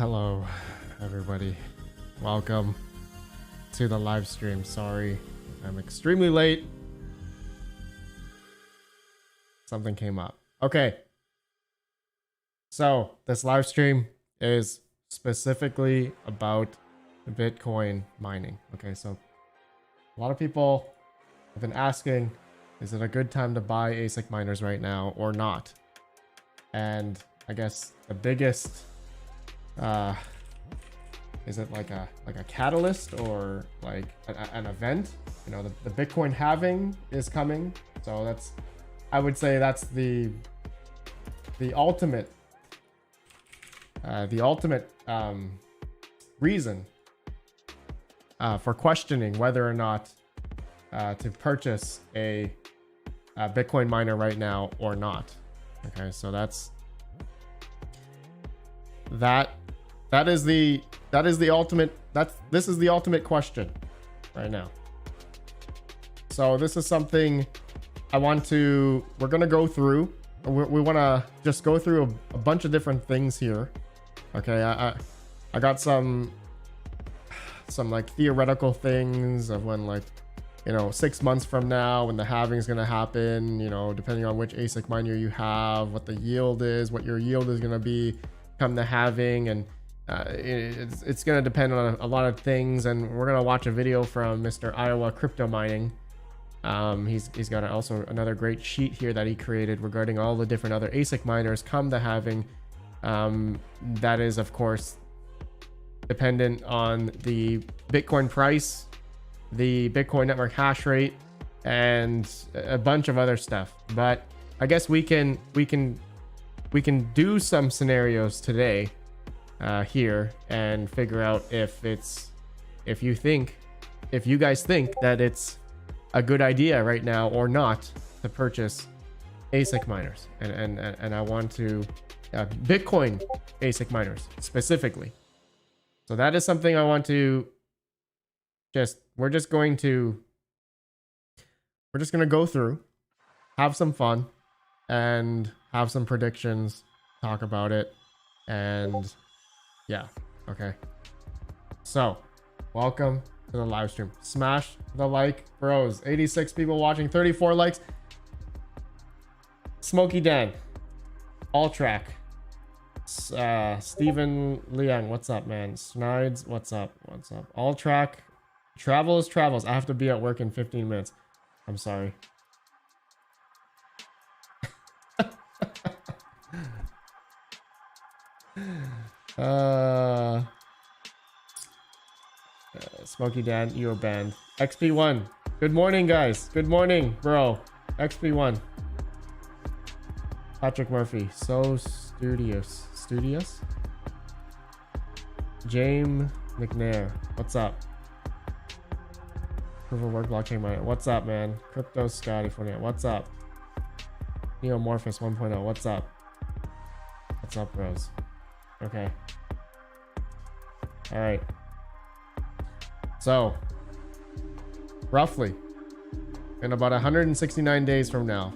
Hello, everybody. Welcome to the live stream. Sorry, I'm extremely late. Something came up. Okay. So, this live stream is specifically about Bitcoin mining. Okay, so a lot of people have been asking, is it a good time to buy ASIC miners right now or not? And I guess the biggest is it like a catalyst or like an event? You know, the Bitcoin halving is coming, so that's, I would say that's the ultimate reason for questioning whether or not to purchase a Bitcoin miner right now or not. Okay, so this is the ultimate question right now. So this is something we're gonna go through. We want to just go through a bunch of different things here. Okay, I got some like theoretical things of when, like, you know, 6 months from now when the halving is going to happen, you know, depending on which ASIC miner you have, what the yield is, what your yield is going to be come the halving, and it's going to depend on a lot of things. And we're going to watch a video from Mr. Iowa Crypto Mining. He's got also another great sheet here that he created regarding all the different other ASIC miners come the halving. That is, of course, dependent on the Bitcoin price, the Bitcoin network hash rate, and a bunch of other stuff. But I guess we can do some scenarios today here and figure out if you guys think that it's a good idea right now or not to purchase ASIC miners, and I want to Bitcoin ASIC miners specifically. So that is something I want to we're just going to go through, have some fun, and have some predictions, talk about it, and yeah, okay. So, welcome to the live stream. Smash the like, bros. 86 people watching, 34 likes. Smokey Dan, All Track, Stephen Liang, what's up, man? Snides, what's up? All Track, Travels. I have to be at work in 15 minutes. I'm sorry. Smokey Dan, you are banned. XP1, good morning, guys. Good morning, bro. XP1. Patrick Murphy, so studious. James McNair, what's up? Proof of work blockchain miner, what's up, man? Crypto Scotty 48, what's up? Neomorphous 1.0, what's up? What's up, bros? Okay. All right. So, roughly, in about 169 days from now,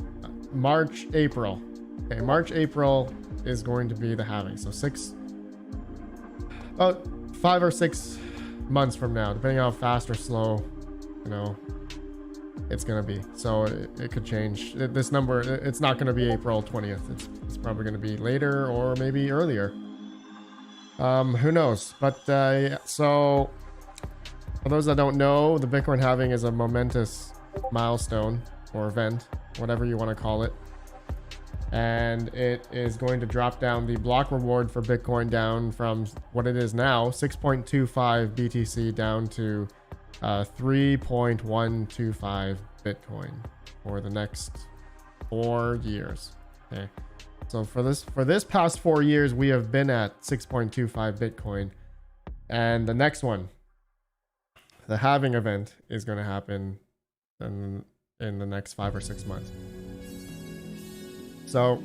March, April. Okay, March, April is going to be the halving. So about 5 or 6 months from now, depending on how fast or slow, you know, it's going to be. So it could change. This number, it's not going to be April 20th. It's probably going to be later or maybe earlier. Who knows? But yeah, so for those that don't know, the Bitcoin halving is a momentous milestone or event, whatever you want to call it. And it is going to drop down the block reward for Bitcoin down from what it is now, 6.25 BTC, down to 3.125 Bitcoin for the next 4 years. Okay. So for this past 4 years, we have been at 6.25 Bitcoin. And the next one, the halving event, is going to happen in the next 5 or 6 months. So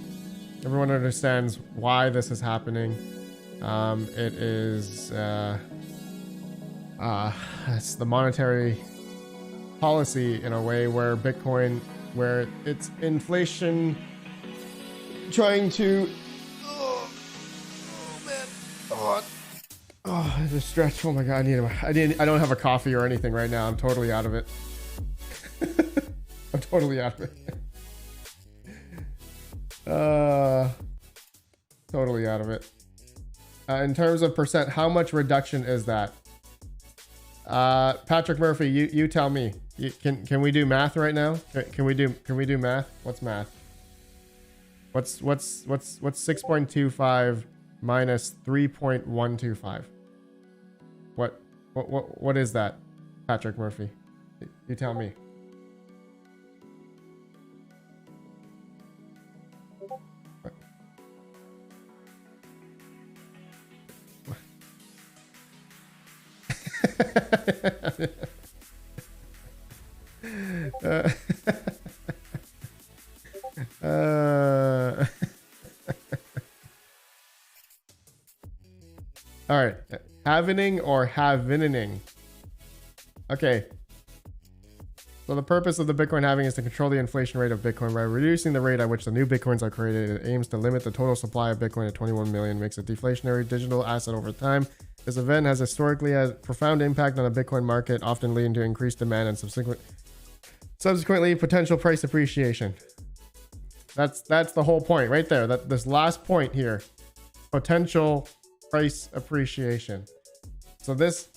everyone understands why this is happening. It is it's the monetary policy in a way where Bitcoin, where it's inflation trying to Oh, the stretch. Oh my god, I don't have a coffee or anything right now. I'm totally out of it. I'm totally out of it. Totally out of it. In terms of percent, how much reduction is that? Patrick Murphy, you tell me. Can we do math right now? Can we do math? What's math? What's 6.25 minus 3.125? What is that, Patrick Murphy? You tell me. All right, halvening or halvening? Okay. So the purpose of the Bitcoin halving is to control the inflation rate of Bitcoin by reducing the rate at which the new Bitcoins are created. It aims to limit the total supply of Bitcoin to 21 million, makes a deflationary digital asset over time. This event has historically had a profound impact on the Bitcoin market, often leading to increased demand and subsequently potential price appreciation. That's the whole point right there. That this last point here, potential price appreciation. So this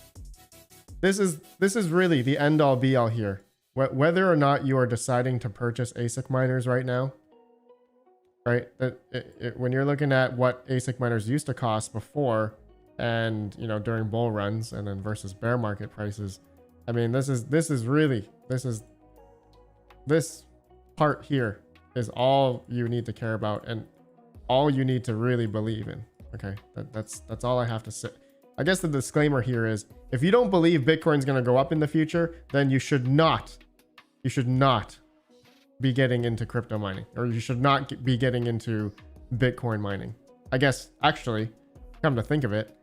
is really the end all be all here. Whether or not you are deciding to purchase ASIC miners right now, right? When you're looking at what ASIC miners used to cost before, and you know, during bull runs, and then versus bear market prices, I mean, this part here is all you need to care about and all you need to really believe in. Okay, that's all I have to say. I guess the disclaimer here is, if you don't believe Bitcoin's going to go up in the future, then you should not be getting into crypto mining, or you should not be getting into Bitcoin mining. I guess, actually, come to think of it,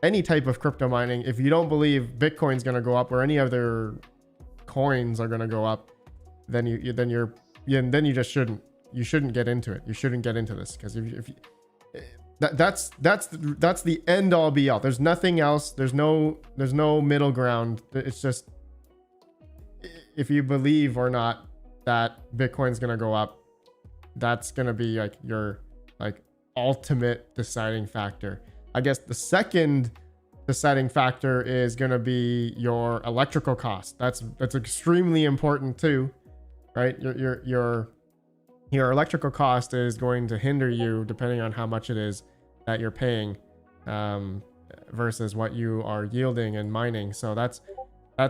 any type of crypto mining, if you don't believe Bitcoin's going to go up or any other coins are going to go up, then you just shouldn't get into it. You shouldn't get into this, because if you, that's the end all be all. There's nothing else. There's no middle ground. It's just, if you believe or not that Bitcoin's gonna go up, that's gonna be like your ultimate deciding factor. I guess the second deciding factor is gonna be your electrical cost. That's extremely important too, right? Your electrical cost is going to hinder you depending on how much it is that you're paying versus what you are yielding and mining. So that's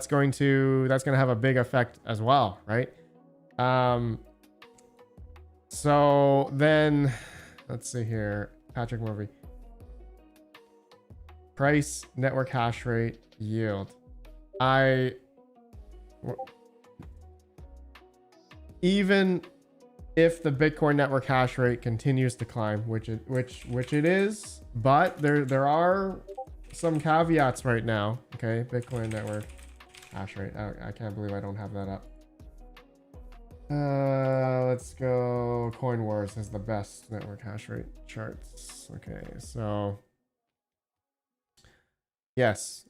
going to have a big effect as well, right? So then let's see here, Patrick Murphy. Price, network hash rate, yield. Even if the Bitcoin network hash rate continues to climb, which it is, but there are some caveats right now. Okay, Bitcoin network hash rate. I can't believe I don't have that up. Let's go. Coin Wars has the best network hash rate charts. Okay, so yes,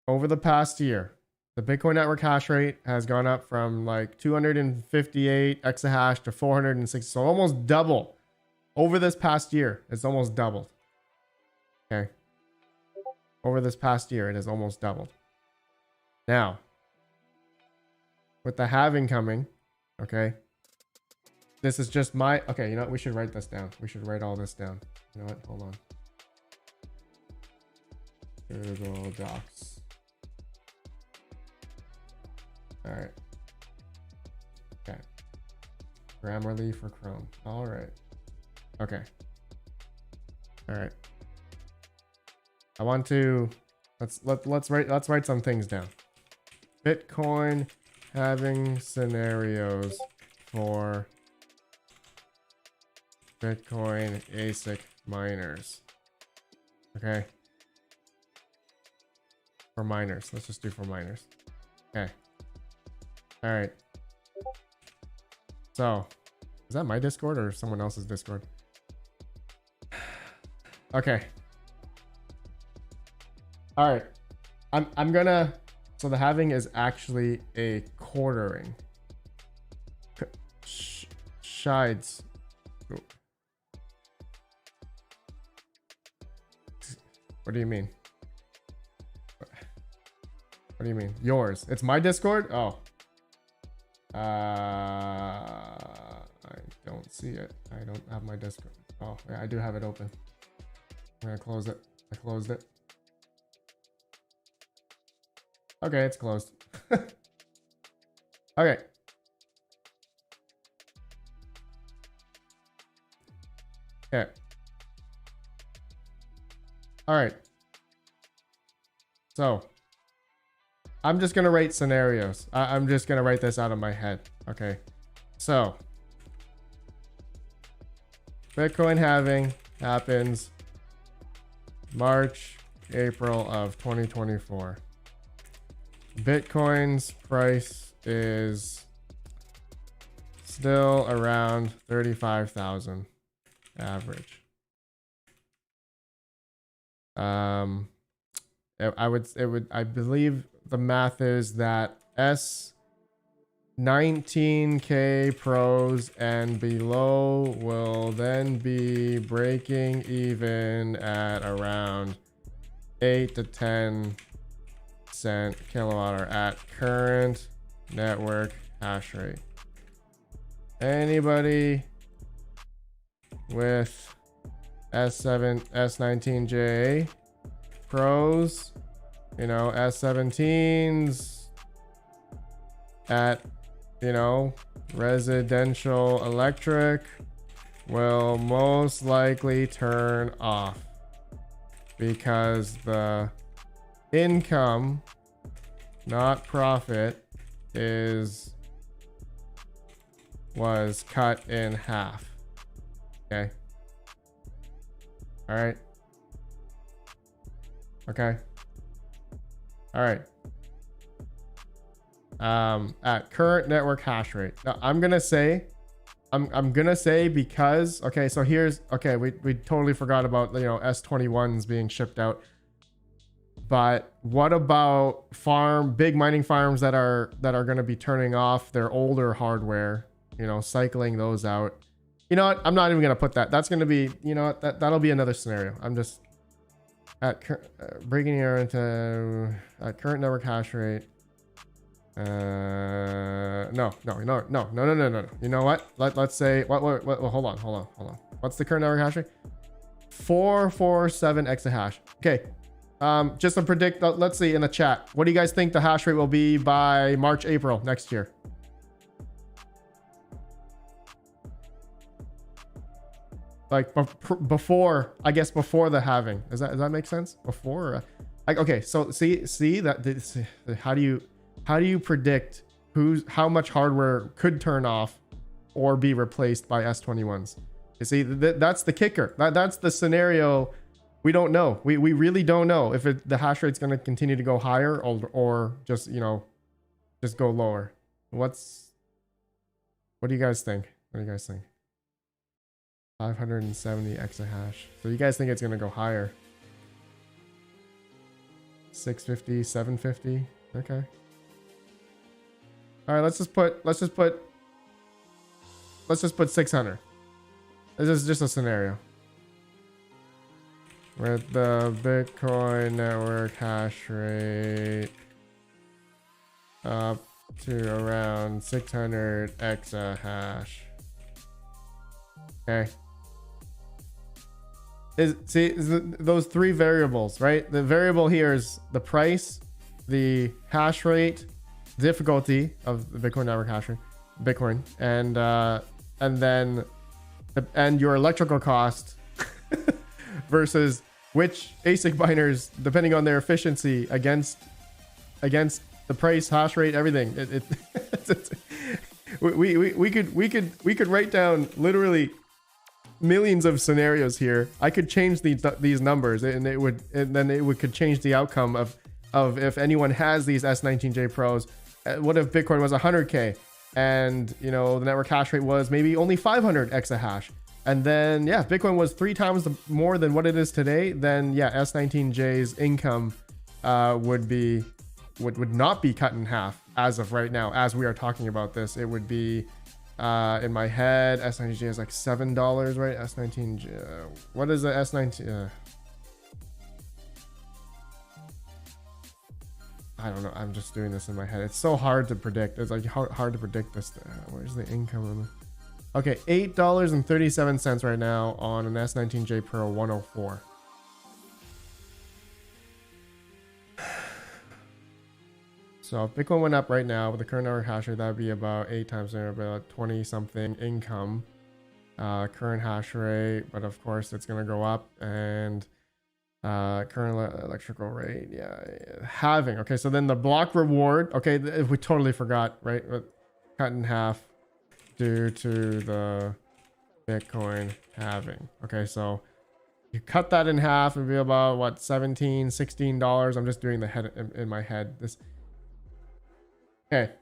over the past year, the Bitcoin network hash rate has gone up from like 258 exahash to 460. So almost double over this past year. It's almost doubled. Okay. Over this past year, it has almost doubled. Now, with the halving coming, okay, this is just my, okay, you know what? We should write this down. We should write all this down. You know what? Hold on. Google Docs. All right. Okay. Grammarly for Chrome. All right. Okay. All right. I want to let's write some things down. Bitcoin halving scenarios for Bitcoin ASIC miners. Okay. For miners. Let's just do for miners. Okay. All right. So, is that my Discord or someone else's Discord? Okay. All right. I'm gonna. So the halving is actually a quartering. Shides. What do you mean? What do you mean? Yours? It's my Discord? Oh. I don't see it. I don't have my Discord. Oh, yeah, I do have it open. I'm gonna close it. I closed it. Okay, it's closed. Okay. Okay. All right. So I'm just gonna write scenarios. I'm just gonna write this out of my head. Okay. So Bitcoin halving happens March, April of 2024. Bitcoin's price is still around 35,000 average. I believe the math is that S19K pros and below will then be breaking even at around 8 to 10 cent kilowatt hour at current network hash rate. Anybody with S19J pros, you know, S17s at, you know, residential electric will most likely turn off because the income, not profit, was cut in half. Okay. All right. Okay. All right. At current network hash rate. Now I'm gonna say because, okay, so here's, okay, we totally forgot about, you know, S21s being shipped out. But what about big mining farms that are going to be turning off their older hardware, you know, cycling those out? You know what? I'm not even going to put that. That's going to be, you know what? That'll be another scenario. I'm just breaking here into at current network hash rate. No. You know what? Let's say what hold on. What's the current network hash rate? 447 exahash. Okay. Just to predict, let's see in the chat, what do you guys think the hash rate will be by March, April next year? Like before, I guess before the halving. Does that make sense? Before, like, okay, so see that how do you predict how much hardware could turn off or be replaced by S21s? You see, that's the kicker. That's the scenario. We don't know. We really don't know if the hash rate's going to continue to go higher or just, you know, just go lower. What do you guys think? 570 exahash. So you guys think it's going to go higher? 650, 750. Okay. All right, let's just put 600. This is just a scenario. With the Bitcoin network hash rate up to around 600 exahash. Okay. Those three variables, right? The variable here is the price, the hash rate, difficulty of the Bitcoin network hash rate, Bitcoin, and then your electrical cost versus which ASIC miners, depending on their efficiency against the price, hash rate, everything. We could write down literally millions of scenarios here. I could change these numbers, and then it could change the outcome of if anyone has these S19J pros. What if Bitcoin was 100K and, you know, the network hash rate was maybe only 500 exahash? And then, yeah, Bitcoin was 3 times more than what it is today. Then, yeah, S19J's income would not be cut in half as of right now. As we are talking about this, it would be in my head, S19J is like $7, right? S19J, what is the S19? I don't know. I'm just doing this in my head. It's so hard to predict. It's like hard to predict this. Where's the income on the... Okay, $8.37 right now on an S19J Pro 104. So if Bitcoin went up right now with the current network hash rate, that would be about 8 times there, about 20 something income, current hash rate. But of course it's going to go up, and current electrical rate. Yeah. Halving. Okay. So then the block reward. Okay. We totally forgot, right? Cut in half due to the Bitcoin halving. Okay. So you cut that in half, it'd be about what, $17, $16. I'm just doing the head in my head. This. Okay.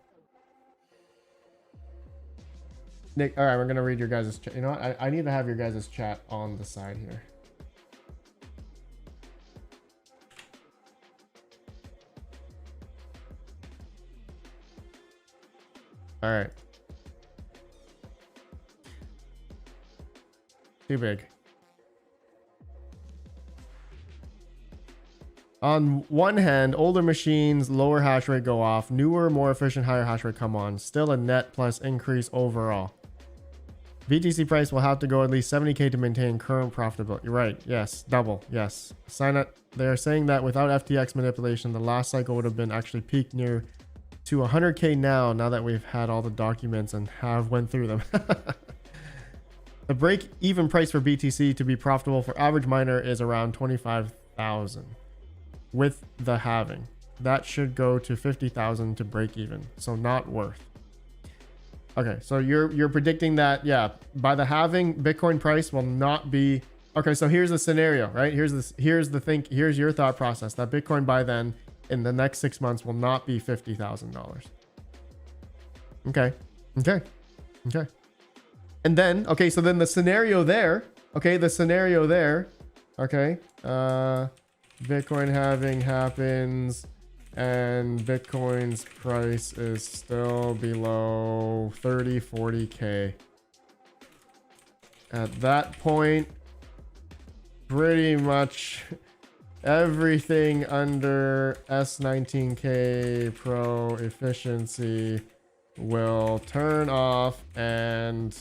Nick, all right, we're gonna read your guys' chat. You know what? I need to have your guys' chat on the side here. All right. Too big. On one hand, older machines, lower hash rate go off. Newer, more efficient, higher hash rate come on. Still a net plus increase overall. BTC price will have to go at least 70K to maintain current profitability. Right. Yes. Double. Yes. Sign up. They're saying that without FTX manipulation, the last cycle would have been actually peaked near to 100K now that we've had all the documents and have went through them. The break-even price for BTC to be profitable for average miner is around 25,000 with the halving. That should go to 50,000 to break even. So not worth. Okay, so you're predicting that, yeah, by the halving, Bitcoin price will not be... Okay, so here's the scenario, right? Here's your thought process, that Bitcoin by then, in the next 6 months, will not be $50,000. Okay. And then, okay, so then the scenario there, okay, Bitcoin halving happens and Bitcoin's price is still below 40K. At that point, pretty much everything under S19K Pro efficiency will turn off and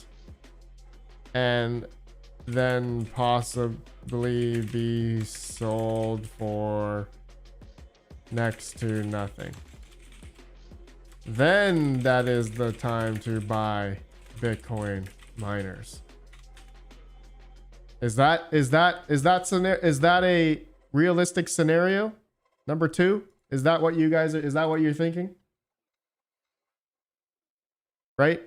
then possibly be sold for next to nothing. Then that is the time to buy Bitcoin miners. Is that a realistic scenario? Number 2? Is that what you're thinking? Right?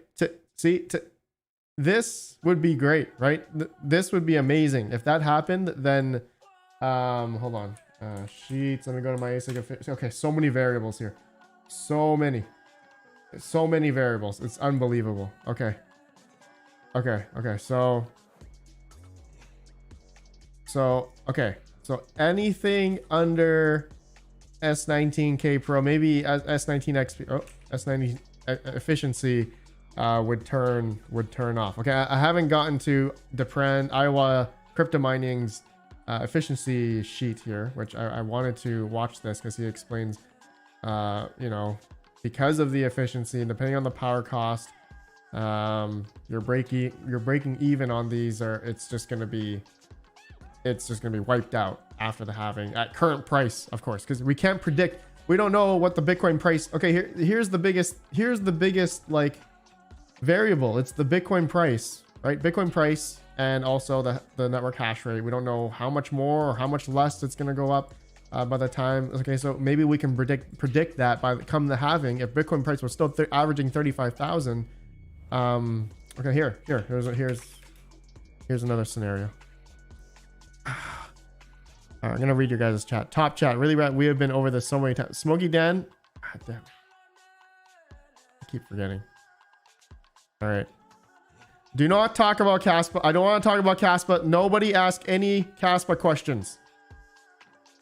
This would be great, right? This would be amazing. If that happened, then hold on. Sheets. Let me go to my ASIC. Okay, so many variables here. So many variables. It's unbelievable. Okay. So anything under S19K Pro, maybe S19 XP, S90 efficiency would turn off. Okay, I haven't gotten to Iowa crypto mining's efficiency sheet here, which I wanted to watch this because he explains, because of the efficiency and depending on the power cost, you're breaking even on these, or it's just gonna be wiped out after the halving at current price, of course, because we can't predict. We don't know what the Bitcoin price. Okay, here's the biggest like variable. It's the Bitcoin price, right? Bitcoin price, and also the network hash rate. We don't know how much more or how much less it's going to go up by the time. Okay, so maybe we can predict that by come the halving, if Bitcoin price was still averaging 35,000. Okay, here's another scenario. All right, I'm gonna read your guys' chat. Top chat, really rad. We have been over this so many times. Smokey Dan, God damn, I keep forgetting. All right, do not talk about Caspa. I don't want to talk about Caspa. Nobody ask any Caspa questions.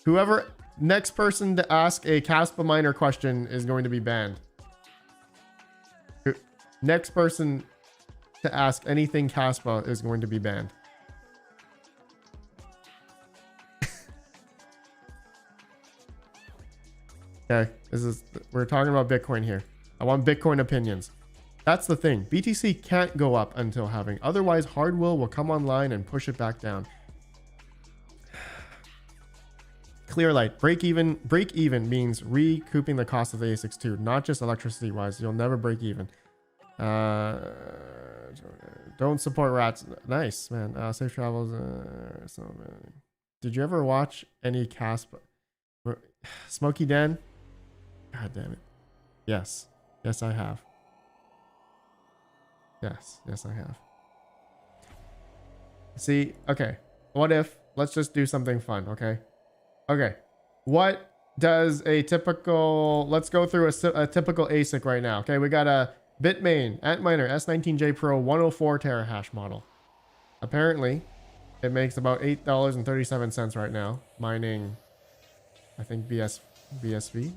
Whoever Next person to ask a Caspa miner question is going to be banned. Next person to ask anything Caspa is going to be banned. Okay, we're talking about Bitcoin here. I want Bitcoin opinions. That's the thing. BTC can't go up until halving. Otherwise, Hardwell will come online and push it back down. Clear light. Break even means recouping the cost of the ASICs too, not just electricity wise. You'll never break even. Don't support rats. Nice, man. Safe travels. Did you ever watch any Caspa? Smokey Dan? God damn it. Yes. Yes, I have. Yes, I have. See, okay. What if, let's just do something fun, okay? Okay. What does a typical, let's go through a typical ASIC right now. Okay, we got a Bitmain Antminer S19J Pro 104 terahash model. Apparently, it makes about $8.37 right now, mining, I think, BSV.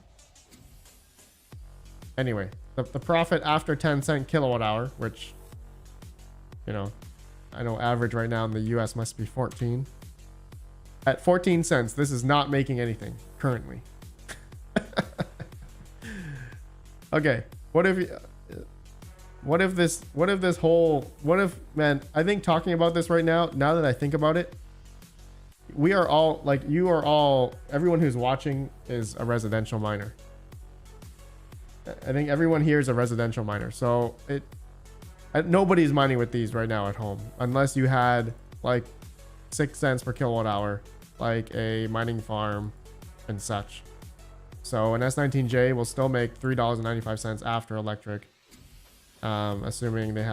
Anyway, the profit after 10-cent kilowatt hour, which, you know, I know average right now in the US must be 14. At 14 cents, this is not making anything currently. Okay, what if man, I think talking about this right now that I think about it, we are all like, everyone who's watching is a residential miner. I think everyone here is a residential miner. So nobody's mining with these right now at home, unless you had like 6 cents per kilowatt hour, like a mining farm and such. So an S19J will still make $3.95 after electric, assuming they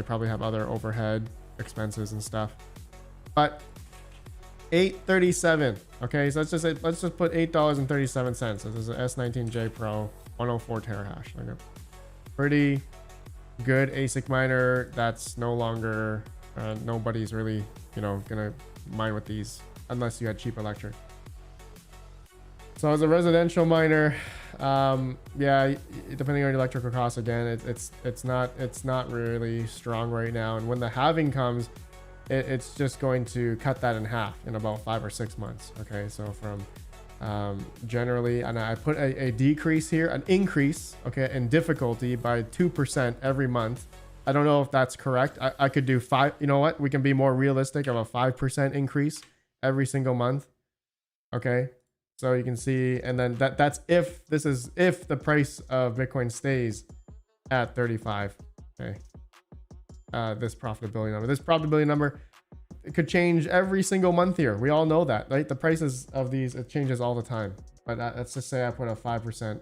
probably have other overhead expenses and stuff. But $8.37. Okay, so let's just put $8.37. This is an S19J Pro 104 terahash. Like a pretty good ASIC miner that's no longer nobody's really, you know, gonna mine with these unless you had cheap electric. So as a residential miner, yeah, depending on your electrical costs, again, it's not really strong right now. And when the halving comes, it's just going to cut that in half in about 5 or 6 months. Okay, so from generally, and I put a decrease here, an increase, okay, in difficulty by 2% every month. I don't know if that's correct. I could do 5. You know what? We can be more realistic of a 5% increase every single month. Okay, so you can see, and then that's if the price of Bitcoin stays at 35. Okay, this profitability number, it could change every single month here. We all know that, right? The prices of these, it changes all the time. But let's just say I put a 5%.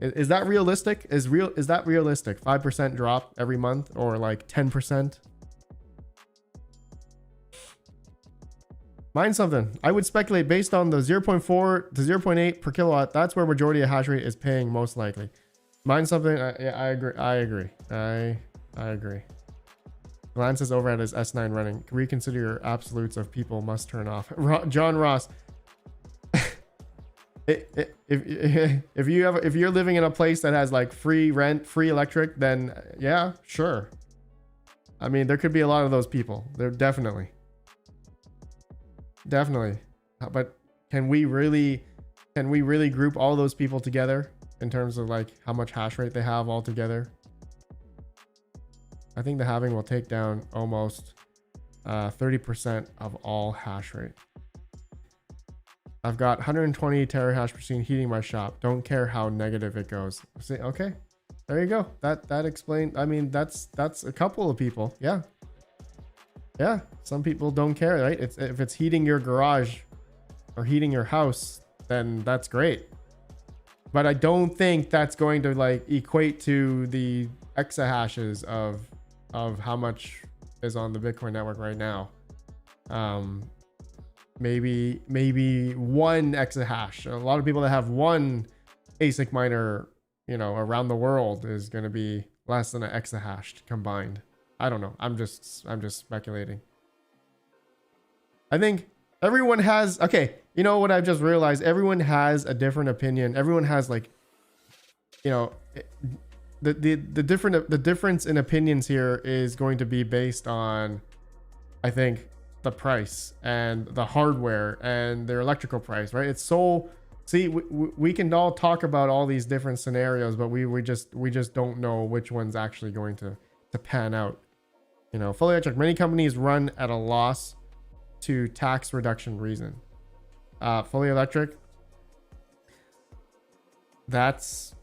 Is that realistic? Is that realistic? 5% drop every month, or like 10%? Mine something. I would speculate based on the 0.4 to 0.8 per kilowatt. That's where majority of hash rate is paying most likely. Mine something. Yeah, I agree. I agree. Lance is over at his S9 running. Reconsider your absolutes of people must turn off. John Ross. If you're living in a place that has like free rent, free electric, then yeah, sure. I mean, there could be a lot of those people. There definitely. But can we really group all those people together in terms of like how much hash rate they have all together? I think the halving will take down almost 30% of all hash rate. I've got 120 terahash per second heating my shop. Don't care how negative it goes. See, okay, there you go. That explained. I mean, that's a couple of people. Yeah. Some people don't care, right? If it's heating your garage or heating your house, then that's great. But I don't think that's going to like equate to the exahashes of how much is on the Bitcoin network right now. Maybe 1 exahash. A lot of people that have 1 ASIC miner, you know, around the world is going to be less than an exahash combined. I don't know. I'm just speculating. I think Everyone has, okay, you know what I've just realized? Everyone has a different opinion. Everyone has like, you know, the difference in opinions here is going to be based on, I think, the price and the hardware and their electrical price, right? It's so, see, we can all talk about all these different scenarios, but we just don't know which one's actually going to pan out. You know, fully electric, many companies run at a loss to tax reduction reason. Fully electric, that's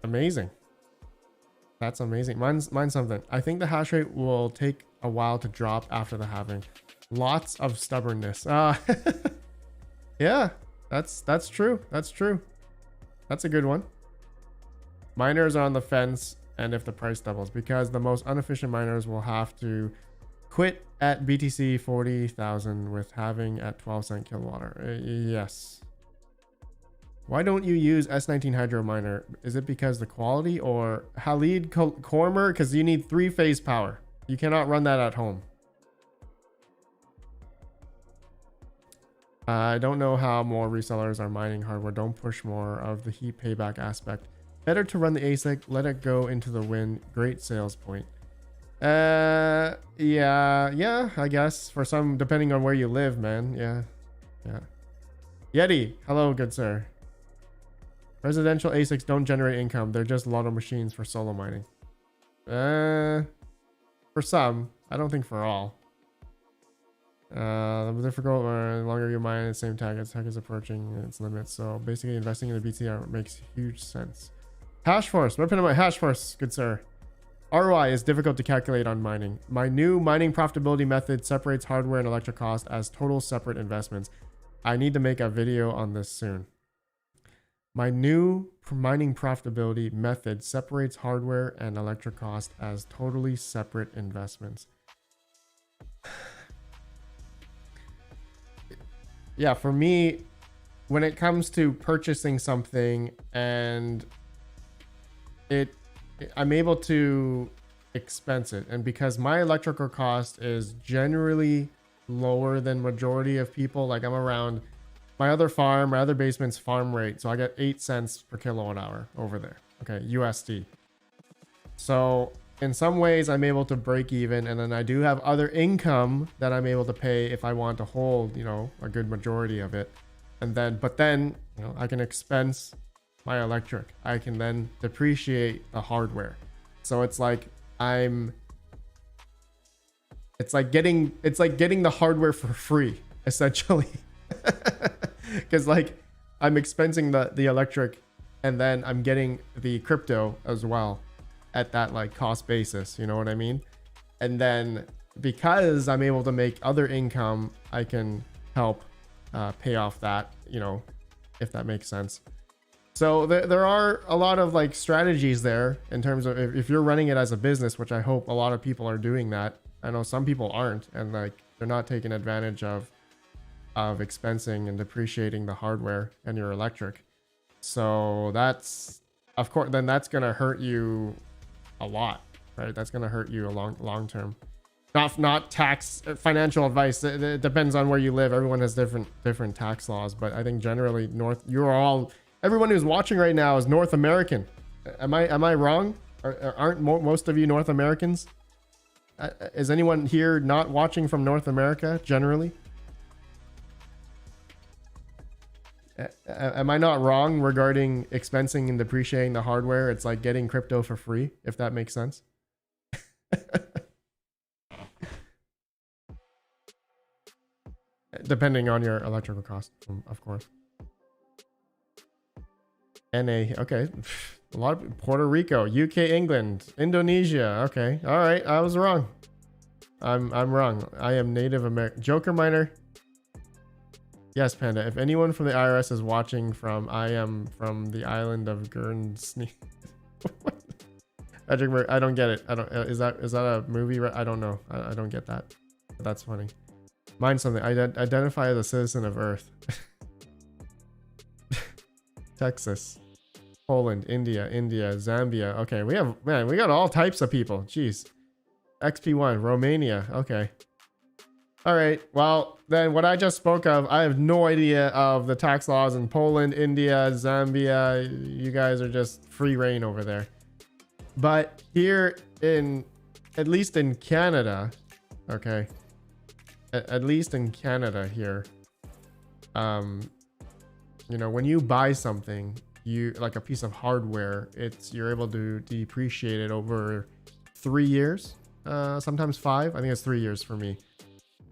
amazing. That's amazing. Mine's something. I think the hash rate will take a while to drop after the halving. Lots of stubbornness. Yeah, that's true. That's true. That's a good one. Miners are on the fence, and if the price doubles, because the most inefficient miners will have to quit at BTC 40,000 with halving at 12 cent kilowatt. Yes. Why don't you use S19 hydro miner? Is it because the quality, or Halid Cormer? Because you need 3-phase power. You cannot run that at home. I don't know how more resellers are mining hardware. Don't push more of the heat payback aspect. Better to run the ASIC. Let it go into the wind. Great sales point. Yeah, I guess for some, depending on where you live, man. Yeah. Yeti, hello, good sir. Residential ASICs don't generate income. They're just lotto machines for solo mining. For some, I don't think for all. The difficult, the longer you mine, the same tag is approaching its limits. So basically, investing in the BTR makes huge sense. Hash force, RedPandaMining hash force, good sir. ROI is difficult to calculate on mining. My new mining profitability method separates hardware and electric cost as total separate investments. I need to make a video on this soon. My new mining profitability method separates hardware and electric cost as totally separate investments. Yeah, for me, when it comes to purchasing something and I'm able to expense it, and because my electrical cost is generally lower than majority of people, like I'm around my other basement's farm rate, so I get 8 cents per kilowatt hour over there, okay, USD. So in some ways I'm able to break even, and then I do have other income that I'm able to pay if I want to hold, you know, a good majority of it. And then, but then, you know, I can expense my electric. I can then depreciate the hardware. So it's like it's like getting the hardware for free, essentially. Because like I'm expensing the electric, and then I'm getting the crypto as well at that like cost basis, you know what I mean? And then because I'm able to make other income, I can help pay off that, you know, if that makes sense. So there are a lot of like strategies there in terms of if you're running it as a business, which I hope a lot of people are doing that. I know some people aren't, and like they're not taking advantage of expensing and depreciating the hardware and your electric. So that's, of course, then that's going to hurt you a lot, right? That's going to hurt you a long term. Not tax financial advice. It depends on where you live. Everyone has different tax laws, but I think generally everyone who's watching right now is North American. Am I wrong? Aren't most of you North Americans? Is anyone here not watching from North America generally? Am I not wrong regarding expensing and depreciating the hardware? It's like getting crypto for free, if that makes sense. Depending on your electrical cost, of course. NA, okay. A lot of Puerto Rico, UK, England, Indonesia. Okay, all right. I was wrong. I'm wrong. I am Native American. Joker miner. Yes, Panda. If anyone from the IRS is watching I am from the island of Guernsey. I don't get it. I don't. Is that a movie? I don't know. I don't get that. But that's funny. Mine's something. I identify as a citizen of Earth. Texas, Poland, India, Zambia. Okay, we got all types of people. Jeez. XP1, Romania. Okay. All right. Well, then what I just spoke of, I have no idea of the tax laws in Poland, India, Zambia. You guys are just free reign over there. But here in, at least in Canada, okay, at least in Canada here, you know, when you buy something, you like a piece of hardware, you're able to depreciate it over 3 years, sometimes 5. I think it's 3 years for me.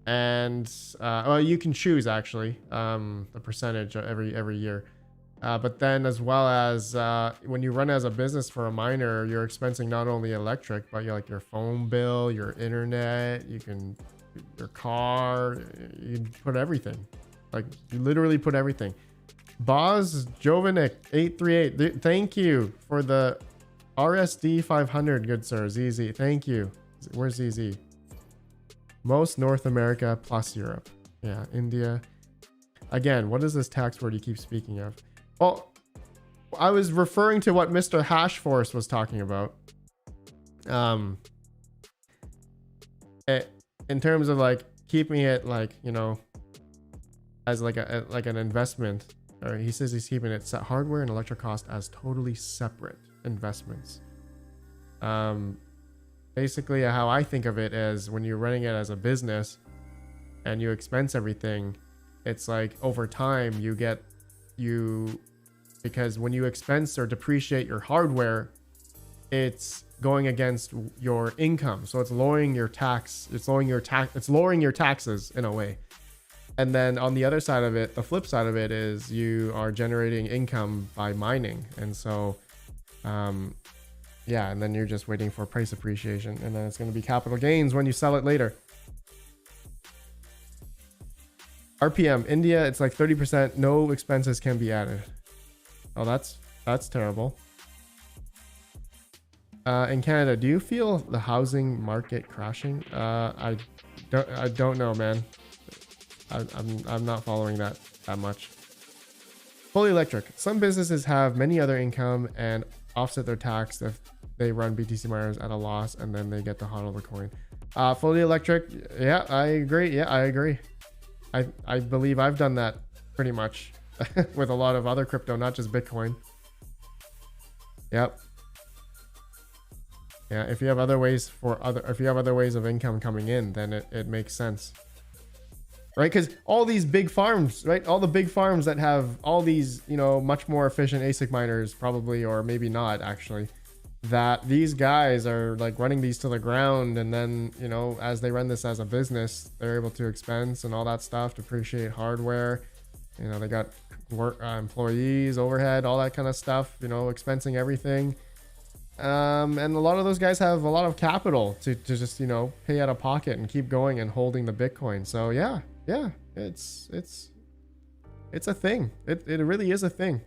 And well, you can choose actually the percentage every year, but then as well as when you run as a business for a miner, you're expensing not only electric, but you're like your phone bill, your internet, your car, you put everything, like you literally put everything. Boz Jovanik 838, thank you for the RSD 500, good sir. ZZ, thank you. Where's ZZ? Most North America plus Europe. Yeah, India. Again, what is this tax word you keep speaking of? Well, I was referring to what Mr. Hashforce was talking about. In terms of like keeping it like, you know, as like an investment. Or he says he's keeping it set hardware and electric cost as totally separate investments. Basically how I think of it is when you're running it as a business and you expense everything, it's like over time because when you expense or depreciate your hardware, it's going against your income. So it's lowering your tax. It's lowering your taxes in a way. And then on the other side of it, the flip side of it is you are generating income by mining. And so, yeah, and then you're just waiting for price appreciation, and then it's going to be capital gains when you sell it later. RPM, India, it's like 30%. No expenses can be added. Oh, that's terrible. In Canada, do you feel the housing market crashing? I don't know, man. I'm not following that much. Fully electric. Some businesses have many other income and offset their tax if they run BTC miners at a loss, and then they get to hodl the coin. Fully electric. Yeah, I agree. Yeah, I agree. I believe I've done that pretty much with a lot of other crypto, not just Bitcoin. Yep. Yeah, if you have other ways of income coming in, then it makes sense. Right, because all these big farms, right? All the big farms that have all these, you know, much more efficient ASIC miners, probably, or maybe not actually, that these guys are like running these to the ground, and then, you know, as they run this as a business, they're able to expense and all that stuff, depreciate hardware. You know, they got work, employees, overhead, all that kind of stuff. You know, expensing everything. And a lot of those guys have a lot of capital to just, you know, pay out of pocket and keep going and holding the Bitcoin. So yeah, it's a thing. It really is a thing.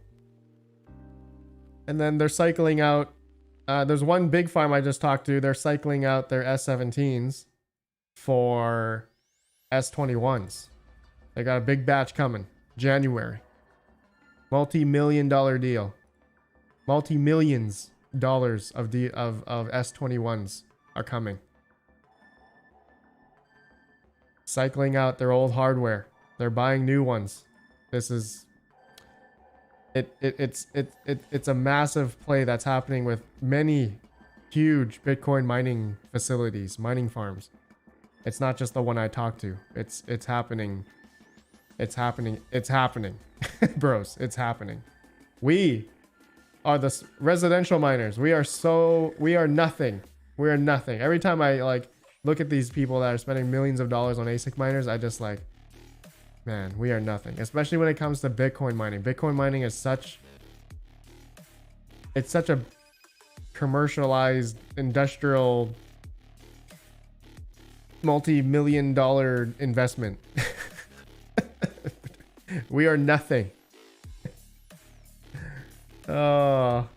And then they're cycling out. There's one big farm I just talked to. They're cycling out their S17s for S21s. They got a big batch coming January. Multi-million-dollar deal. Multi-millions dollars of S21s are coming. Cycling out their old hardware. They're buying new ones. This is it's a massive play that's happening with many huge Bitcoin mining facilities, mining farms. It's not just the one I talked to. It's happening. It's happening. It's happening. Bros, it's happening. We are the residential miners. We are nothing. We are nothing. Every time I like look at these people that are spending millions of dollars on ASIC miners, I just like, man, we are nothing. Especially when it comes to Bitcoin mining. Bitcoin mining is such a commercialized, industrial, multi-million-dollar investment. We are nothing. Oh.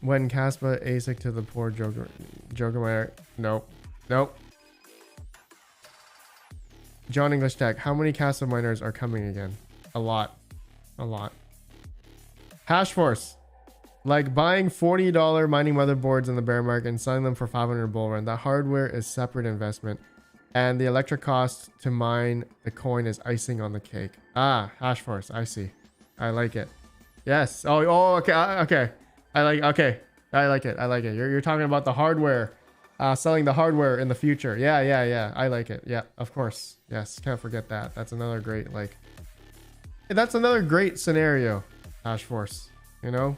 When Caspa ASIC to the poor Joker miner. Nope. John English Tech, how many Caspa miners are coming again? A lot. Hashforce, like buying $40 mining motherboards in the bear market and selling them for 500 bull run. That hardware is separate investment. And the electric cost to mine the coin is icing on the cake. Ah, hash force. I see. I like it. Yes. Oh, okay. Okay. Okay. I like it. I like it. You're talking about the hardware, selling the hardware in the future. Yeah. I like it. Yeah, of course. Yes. Can't forget that. That's another great, that's another great scenario, hash force, you know?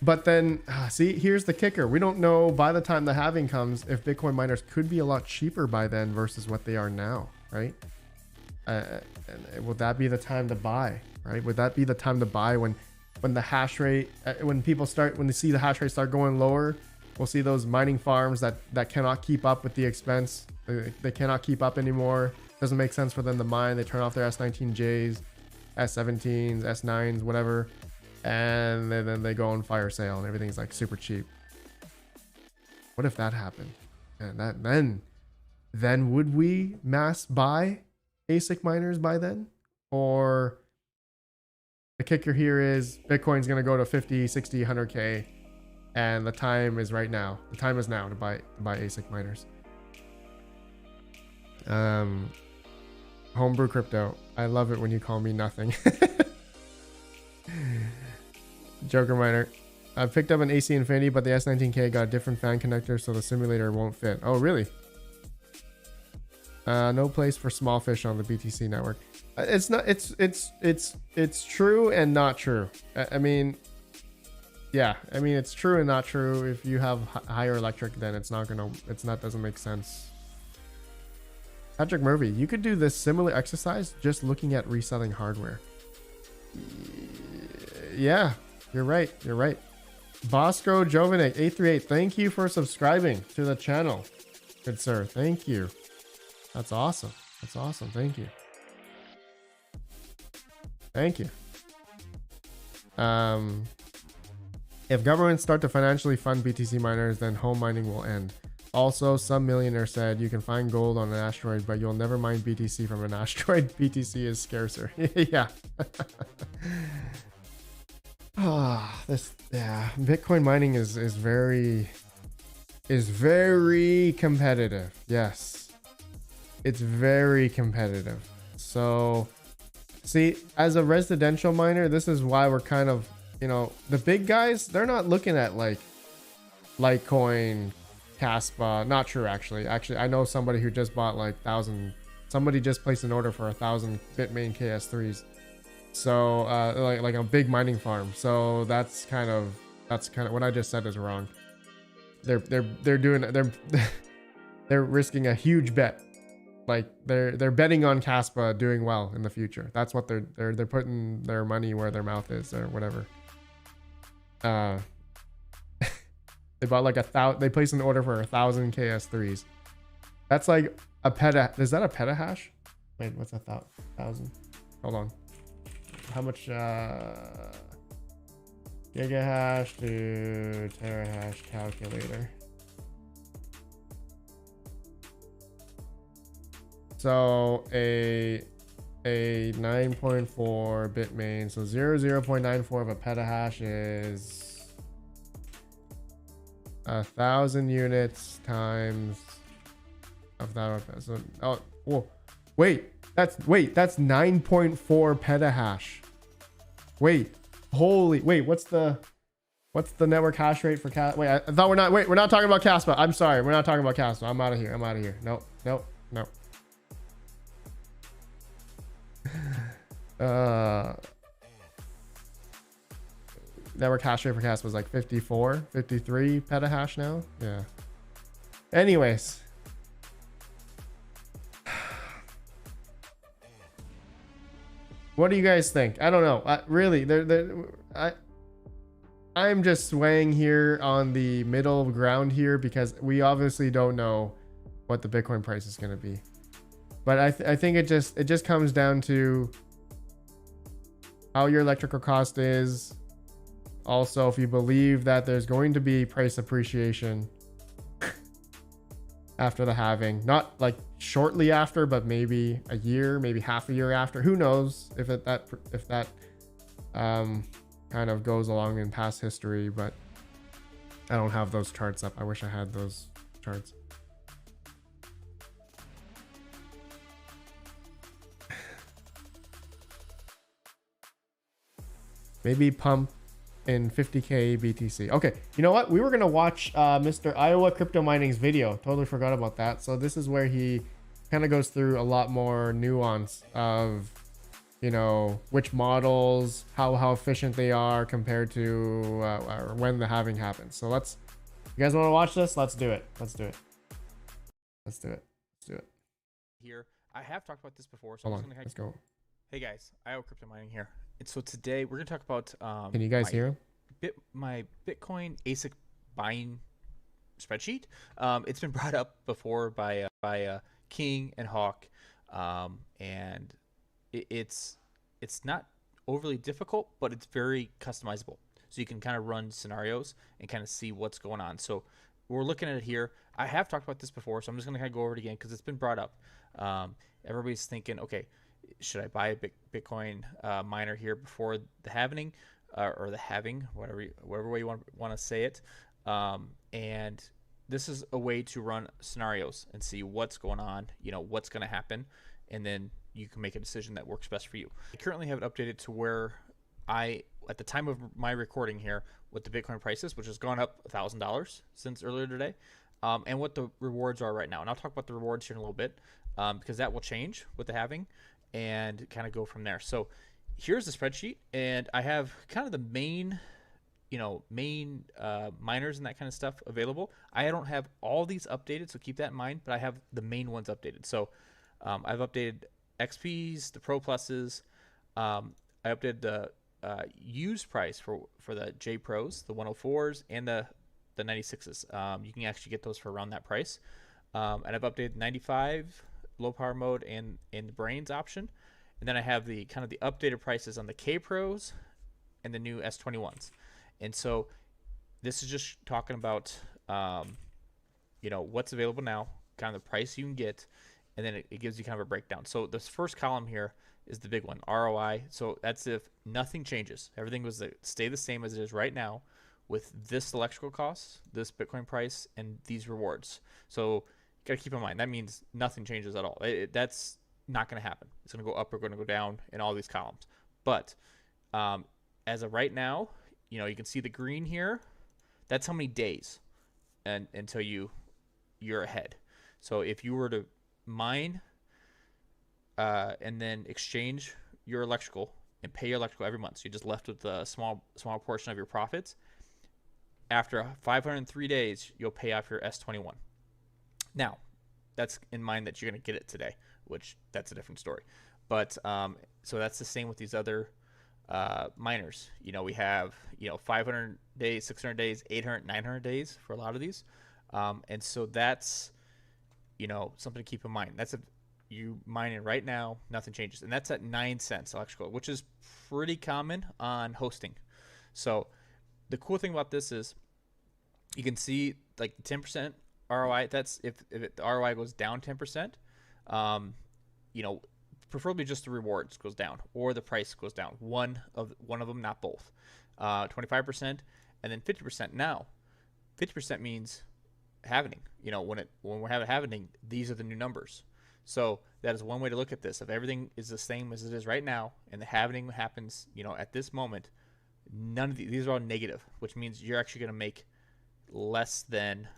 But then, see, here's the kicker. We don't know by the time the halving comes if Bitcoin miners could be a lot cheaper by then versus what they are now, right? And would that be the time to buy, right? Would that be the time to buy when the hash rate, when they see the hash rate start going lower, we'll see those mining farms that cannot keep up with the expense. They cannot keep up anymore. Doesn't make sense for them to mine. They turn off their S19Js, S17s, S9s, whatever. And then they go on fire sale and everything's like super cheap. What if that happened? And then would we mass buy ASIC miners by then? Or the kicker here is Bitcoin's going to go to 50, 60, 100K. And the time is right now. The time is now to buy ASIC miners. Homebrew crypto. I love it when you call me nothing. Joker miner. I picked up an AC Infinity, but the S19K got a different fan connector, so the simulator won't fit. Oh, really? No place for small fish on the BTC network. It's not. It's true and not true. I mean, yeah. I mean, it's true and not true. If you have higher electric, then it's not gonna. Doesn't make sense. Patrick Murphy, you could do this similar exercise just looking at reselling hardware. Yeah, you're right. You're right. Bosco Jovanek 838, thank you for subscribing to the channel. Good sir. Thank you. That's awesome. That's awesome. Thank you. Thank you. If governments start to financially fund BTC miners, then home mining will end. Also, some millionaire said you can find gold on an asteroid, but you'll never mine BTC from an asteroid. BTC is scarcer. Yeah. Bitcoin mining is very competitive. Yes, it's very competitive. So see, as a residential miner, this is why we're kind of, the big guys, they're not looking at like Litecoin, Caspa. Not true, actually. I know somebody who just bought somebody just placed an order for 1,000 Bitmain KS3s. So like a big mining farm. So that's kind of what I just said is wrong. They're risking a huge bet. Like they're betting on Caspa doing well in the future. That's what they're putting their money where their mouth is, or whatever. They bought they placed an order for 1,000 KS3s. That's like a peta. Is that a petahash? Wait, what's 1,000? Hold on. How much gigahash to terahash calculator? So a 9.4 Bitmain. So 0.94 of a petahash is 1,000 units times of that. So wait, that's 9.4 petahash. Wait, what's the network hash rate for Wait, I thought we're not talking about Caspa. I'm sorry, we're not talking about Caspa. I'm out of here. Nope. Network hash rate for Caspa was like 53 petahash now. Yeah. Anyways. What do you guys think? I don't know. Really, I'm just swaying here on the middle ground here because we obviously don't know what the Bitcoin price is going to be. But I think it just comes down to how your electrical cost is. Also, if you believe that there's going to be price appreciation after the halving, not like shortly after, but maybe a year, maybe half a year after. Who knows if that kind of goes along in past history, but I don't have those charts up. I wish I had those charts. Maybe pump in 50k BTC. Okay, you know what? We were gonna watch Mr. Iowa Crypto Mining's video. Totally forgot about that. So this is where he kind of goes through a lot more nuance of, you know, which models, how efficient they are compared to when the halving happens. So let's, you guys want to watch this? Let's do it. Let's do it. Let's do it. Let's do it. Here, I have talked about this before, so Hold I'm on. just Let's go. Hey guys, Iowa Crypto Mining here. And so today we're gonna talk about Can you guys hear him? my Bitcoin ASIC buying spreadsheet. It's been brought up before by King and Hawk, and it's not overly difficult, but it's very customizable. So you can kind of run scenarios and kind of see what's going on. So we're looking at it here. I have talked about this before, so I'm just going to kind of go over it again because it's been brought up. Everybody's thinking, okay, should I buy a Bitcoin miner here before the halving, or the halving, whatever way you want to say it? And this is a way to run scenarios and see what's going on, you know, what's going to happen, and then you can make a decision that works best for you. I currently have it updated to where at the time of my recording here, what the Bitcoin price is, which has gone up $1,000 since earlier today, and what the rewards are right now. And I'll talk about the rewards here in a little bit, because that will change with the halving, and kind of go from there. So here's the spreadsheet, and I have kind of the main miners and that kind of stuff available. I don't have all these updated, so keep that in mind, but I have the main ones updated. So I've updated XPs, the Pro Pluses. I updated the used price for the J Pros, the 104s, and the 96s. You can actually get those for around that price. And I've updated 95 low power mode and the brains option. And then I have the kind of the updated prices on the K Pros and the new S21s. And so this is just talking about, what's available now, kind of the price you can get, and then it gives you kind of a breakdown. So this first column here is the big one, ROI. So that's if nothing changes. Everything was to stay the same as it is right now with this electrical costs, this Bitcoin price, and these rewards. So you got to keep in mind, that means nothing changes at all. That's not going to happen. It's going to go up or going to go down in all these columns. But as of right now, you can see the green here. That's how many days until you're ahead. So if you were to mine and then exchange your electrical and pay your electrical every month, so you're just left with a small portion of your profits. After 503 days, you'll pay off your S21. Now, that's in mind that you're going to get it today, which that's a different story. But so that's the same with these other miners. We have 500 days, 600 days, 800, 900 days for a lot of these, and so that's something to keep in mind. That's you mining right now, nothing changes, and that's at 9 cents electrical, which is pretty common on hosting. So the cool thing about this is you can see like the 10% ROI. That's if the ROI goes down 10%, preferably just the rewards goes down or the price goes down. One of them, not both. 25% and then 50%. Now, 50% means halving. When we're having halving, these are the new numbers. So that is one way to look at this. If everything is the same as it is right now, and the halving happens, at this moment, none of these are all negative, which means you're actually going to make less than,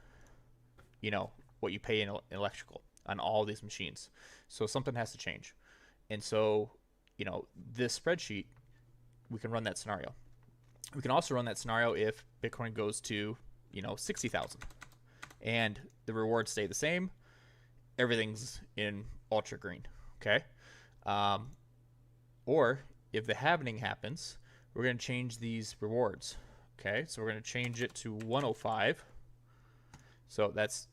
what you pay in electrical on all these machines. So something has to change. And so, this spreadsheet, we can run that scenario. We can also run that scenario if Bitcoin goes to, 60,000 and the rewards stay the same. Everything's in ultra green. Okay. Or if the halving happens, we're going to change these rewards. Okay. So we're going to change it to 105. So that's,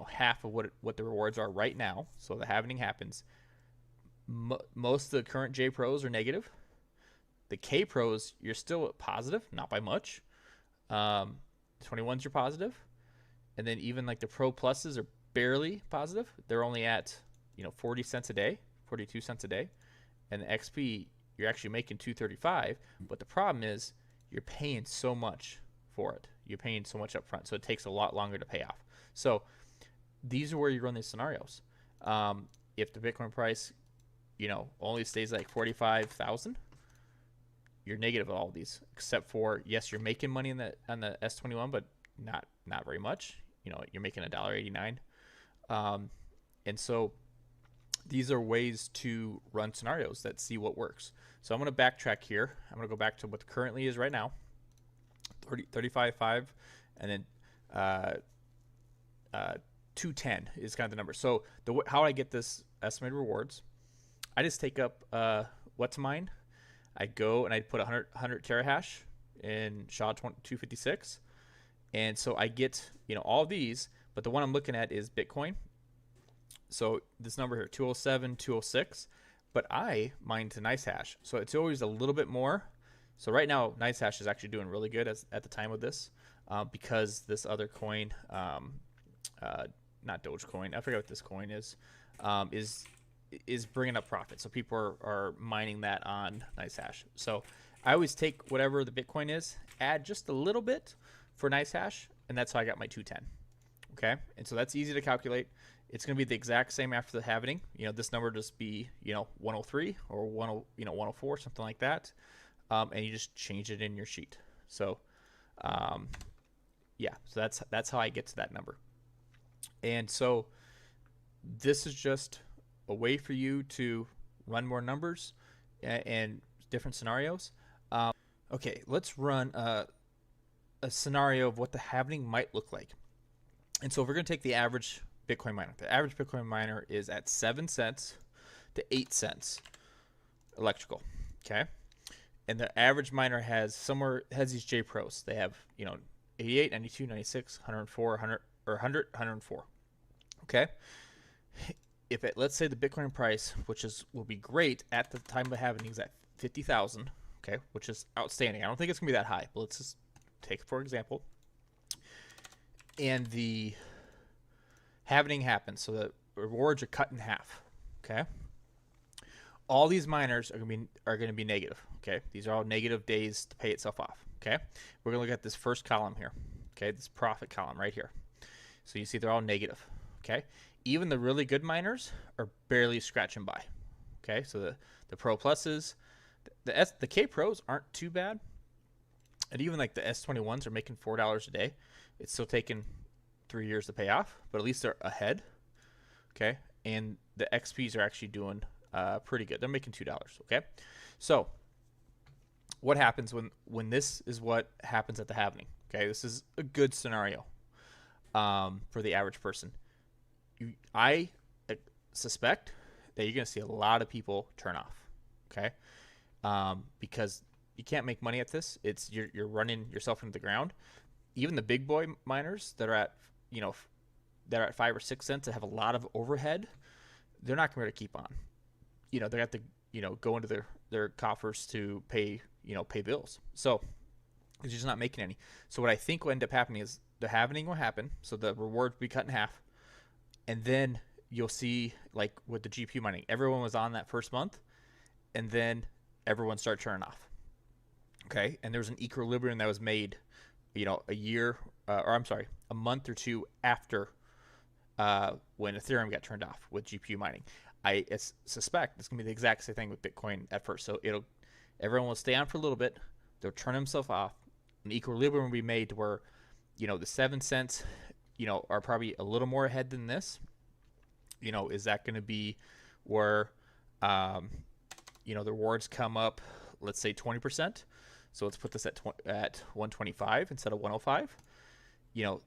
half of what the rewards are right now. So the halving happens. Most of the current J Pros are negative. The K Pros, you're still positive, not by much. 21s are positive. And then even like the Pro Pluses are barely positive. They're only at, 40 cents a day, 42 cents a day. And the XP, you're actually making 235. But the problem is you're paying so much for it. You're paying so much up front. So it takes a lot longer to pay off. So these are where you run these scenarios. If the Bitcoin price, only stays like 45,000, you're negative on all of these, except for, yes, you're making money on the S21, but not very much. You know, you're making $1.89. And so these are ways to run scenarios that see what works. So I'm going to backtrack here. I'm going to go back to what currently is right now, 35.5, and then 210 is kind of the number. So how I get this estimated rewards, I just take up what's mine. I go and I put 100 terahash in SHA-256, and so I get, you know, all of these, but the one I'm looking at is Bitcoin. So this number here, 207, 206, but I mine to NiceHash, so it's always a little bit more. So right now, NiceHash is actually doing really good at the time of this, because this other coin, not Dogecoin, I forget what this coin is bringing up profit. So people are mining that on NiceHash. So I always take whatever the Bitcoin is, add just a little bit for NiceHash, and that's how I got my 210. Okay, and so that's easy to calculate. It's going to be the exact same after the halving. You know, this number just be, you know, 103 or 104, something like that, and you just change it in your sheet. So, yeah, so that's how I get to that number. And so this is just a way for you to run more numbers and different scenarios. Okay, let's run a scenario of what the halving might look like. And so if we're going to take the average Bitcoin miner, the average Bitcoin miner is at 7 cents to 8 cents electrical. Okay, and the average miner has these J Pros. They have, you know, 88, 92, 96, 104, 100 or 100, 104. Okay, if let's say the Bitcoin price, which will be great at the time of halving, is at 50,000. Okay, which is outstanding. I don't think it's gonna be that high, but let's just take for example. And the halving happens, so the rewards are cut in half. Okay, all these miners are gonna be negative. Okay, these are all negative days to pay itself off. Okay, we're gonna look at this first column here. Okay, this profit column right here. So you see they're all negative. Okay, even the really good miners are barely scratching by. Okay, so the Pro Pluses, the K Pros aren't too bad, and even like the S21s are making $4 a day. It's still taking 3 years to pay off, but at least they're ahead. Okay, and the XPs are actually doing pretty good. They're making $2. Okay, so what happens when this is what happens at the halving? Okay, this is a good scenario for the average person. I suspect that you're going to see a lot of people turn off. Okay, because you can't make money at this. You're running yourself into the ground. Even the big boy miners that are at, you know, that are at 5 or 6 cents that have a lot of overhead, they're not going to keep on. You know, they have to, you know, go into their coffers to pay bills. So because you're just not making any. So what I think will end up happening is the halving will happen. So the reward will be cut in half, and then you'll see, like with the GPU mining, everyone was on that first month, and then everyone started turning off. Okay, and there was an equilibrium that was made, you know, a month or two after when Ethereum got turned off with GPU mining. I suspect it's gonna be the exact same thing with Bitcoin at first. So everyone will stay on for a little bit, they'll turn themselves off, an equilibrium will be made to where, you know, the 7 cents, you know, are probably a little more ahead than this. You know, is that going to be where, you know, the rewards come up, let's say 20%. So let's put this at 125 instead of 105. You know,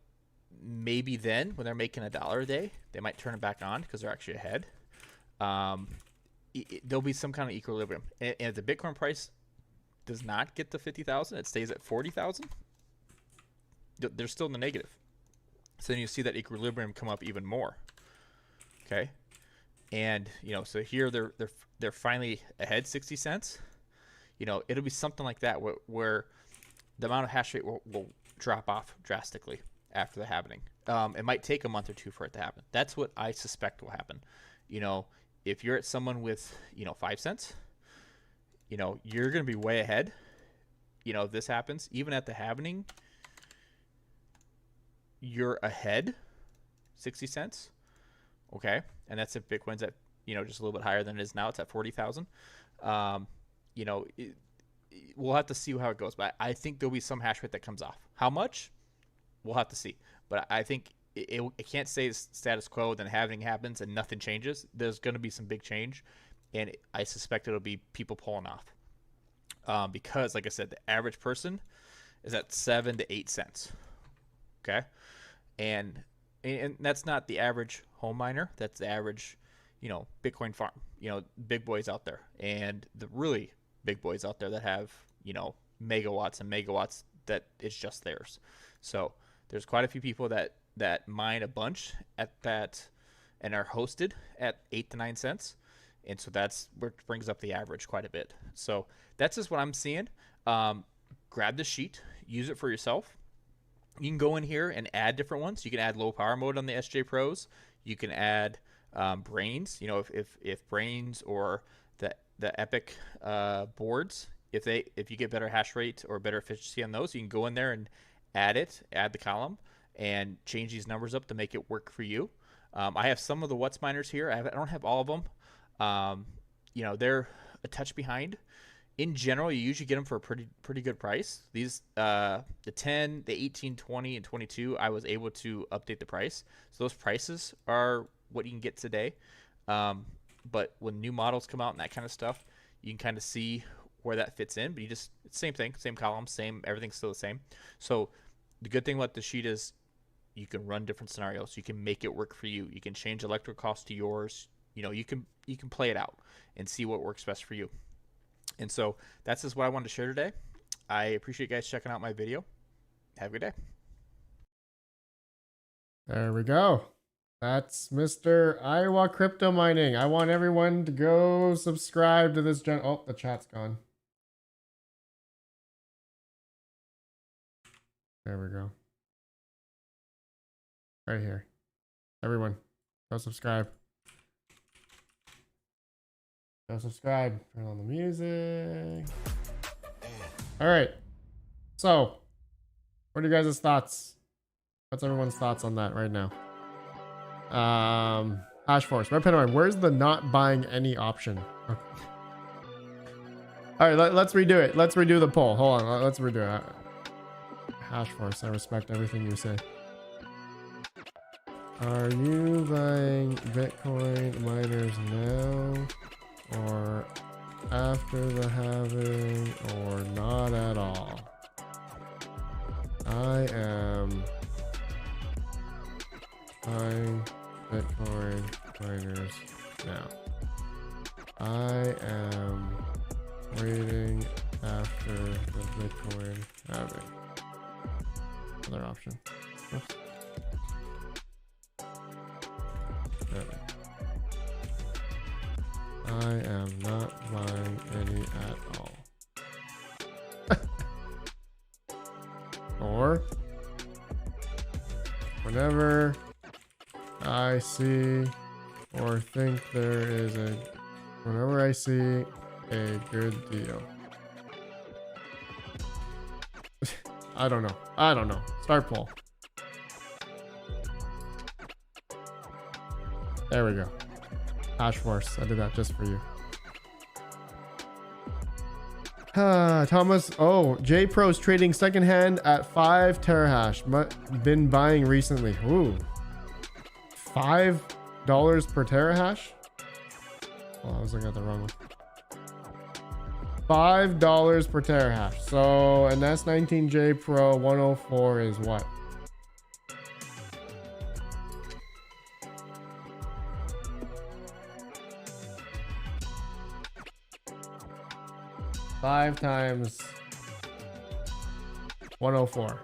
maybe then when they're making $1 a day, they might turn it back on because they're actually ahead. There'll be some kind of equilibrium. And if the Bitcoin price does not get to 50,000, it stays at 40,000, they're still in the negative. So then you see that equilibrium come up even more. Okay, and you know, so here they're finally ahead 60 cents. You know, it'll be something like that where the amount of hash rate will drop off drastically after the halving. It might take a month or two for it to happen. That's what I suspect will happen. You know, if you're at someone with, you know, 5 cents, you know, you're going to be way ahead. You know, if this happens, even at the halving, you're ahead 60 cents. Okay. And that's if Bitcoin's at, you know, just a little bit higher than it is now. It's at 40,000. You know, we'll have to see how it goes. But I think there'll be some hash rate that comes off. How much? We'll have to see. But I think it can't stay status quo. Then halving happens and nothing changes. There's going to be some big change, and I suspect it'll be people pulling off. Because, like I said, the average person is at 7 to 8 cents. Okay, and that's not the average home miner. That's the average, Bitcoin farm. Big boys out there, and the really big boys out there that have megawatts and megawatts that it's just theirs. So there's quite a few people that mine a bunch at that and are hosted at 8 to 9 cents. And so that's where it brings up the average quite a bit. So that's just what I'm seeing. Grab the sheet, use it for yourself. You can go in here and add different ones. You can add low power mode on the SJ Pros. You can add brains. If brains or the Epic boards, if you get better hash rate or better efficiency on those, you can go in there and add the column and change these numbers up to make it work for you. I have some of the What's miners here. I don't have all of them. They're a touch behind. In general, you usually get them for a pretty good price. These the 10, the 18, 20, and 22, I was able to update the price. So those prices are what you can get today. But when new models come out and that kind of stuff, you can kind of see where that fits in. But it's same thing, same column, everything's still the same. So the good thing about the sheet is you can run different scenarios. You can make it work for you. You can change electric cost to yours. You can play it out and see what works best for you. And so that's just what I wanted to share today. I appreciate you guys checking out my video. Have a good day. There we go. That's Mr. Iowa Crypto Mining. I want everyone to go subscribe to this oh, the chat's gone. There we go. Right here. Everyone, go subscribe. Go subscribe. Turn on the music. All right. So, what are you guys' thoughts? What's everyone's thoughts on that right now? Hash Force. RedPandaMining, where's the not buying any option? Okay. All right, let's redo it. Let's redo the poll. Hold on. Let's redo it. Hash Force, I respect everything you say. Are you buying Bitcoin miners now or after the halving or not at all? I am buying Bitcoin miners now. I am waiting after the Bitcoin halving. Other option. Oops. I am not buying any at all. Or whenever I see or think whenever I see a good deal. I don't know. Start poll. There we go. Hash Force. I did that just for you. Thomas. Oh, J Pro's trading secondhand at 5 terahash. Been buying recently. Ooh. $5 per terahash? Oh, I was looking at the wrong one. $5 per terahash. So an S19J Pro 104 is what? Five times 104.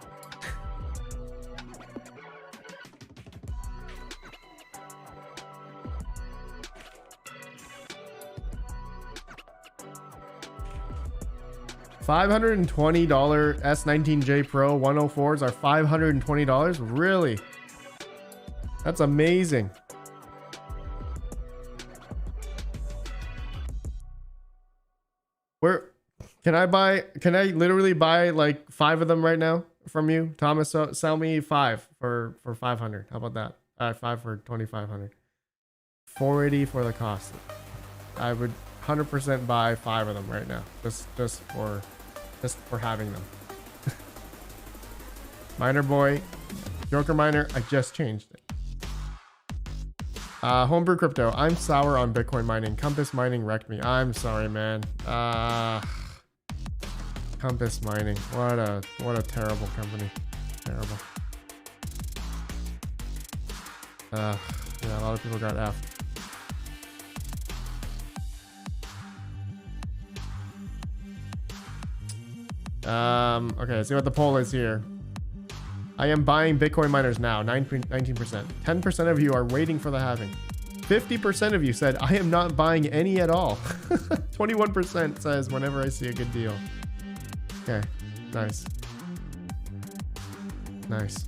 $520 S19J Pro 104s are $520. Really? That's amazing. Where can I literally buy like 5 of them right now from you, Thomas? So sell me 5 for 500. How about that? 5 for 2,500. 480 for the cost. I would 100% buy 5 of them right now, just for just for having them. Miner boy, Joker miner, I just changed it. Homebrew crypto, I'm sour on Bitcoin mining. Compass mining wrecked me. I'm sorry, man. Compass mining, what a terrible company. Terrible. Yeah, a lot of people got F. Okay, let's see what the poll is here. I am buying Bitcoin miners now, 19%. 10% of you are waiting for the halving. 50% of you said, I am not buying any at all. 21% says, whenever I see a good deal. Okay, nice. Nice.